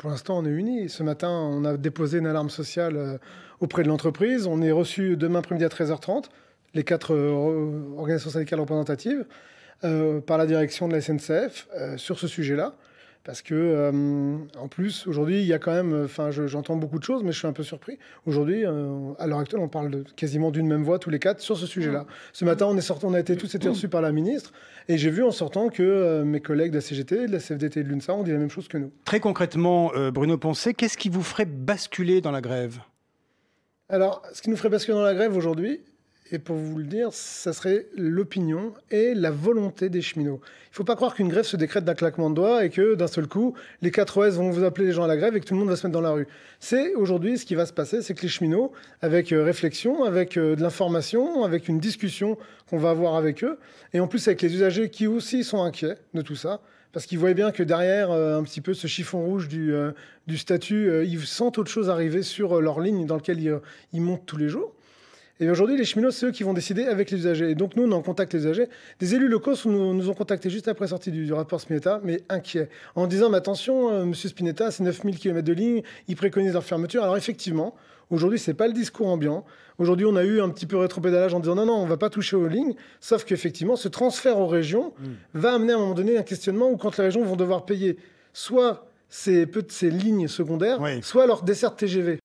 Pour l'instant, on est unis. Ce matin, on a déposé une alarme sociale auprès de l'entreprise. On est reçu demain après-midi à 13h30, les 4 organisations syndicales représentatives, par la direction de la SNCF sur ce sujet-là. Parce que, en plus, aujourd'hui, il y a quand même... j'entends beaucoup de choses, mais je suis un peu surpris. Aujourd'hui, à l'heure actuelle, on parle quasiment d'une même voix, tous les 4, sur ce sujet-là. Ce matin, on a été tous été reçus par la ministre, et j'ai vu en sortant que mes collègues de la CGT, de la CFDT et de l'UNSA ont dit la même chose que nous. Très concrètement, Bruno Poncet, qu'est-ce qui vous ferait basculer dans la grève ? Alors, ce qui nous ferait basculer dans la grève aujourd'hui, et pour vous le dire, ça serait l'opinion et la volonté des cheminots. Il ne faut pas croire qu'une grève se décrète d'un claquement de doigts et que d'un seul coup, les 4 OS vont vous appeler les gens à la grève et que tout le monde va se mettre dans la rue. C'est aujourd'hui ce qui va se passer, c'est que les cheminots, avec réflexion, avec de l'information, avec une discussion qu'on va avoir avec eux, et en plus avec les usagers qui aussi sont inquiets de tout ça, parce qu'ils voient bien que derrière un petit peu ce chiffon rouge du statut, ils sentent autre chose arriver sur leur ligne dans laquelle ils montent tous les jours. Et aujourd'hui, les cheminots, c'est eux qui vont décider avec les usagers. Et donc, nous, on est en contact avec les usagers. Des élus locaux nous ont contactés juste après la sortie du rapport Spinetta, mais inquiets, en disant, mais attention, monsieur Spinetta, c'est 9000 km de ligne, il préconise leur fermeture. Alors effectivement, aujourd'hui, c'est pas le discours ambiant. Aujourd'hui, on a eu un petit peu rétropédalage en disant, non, on va pas toucher aux lignes. Sauf qu'effectivement, ce transfert aux régions va amener à un moment donné un questionnement où quand les régions vont devoir payer soit ces lignes secondaires, soit leur desserte TGV.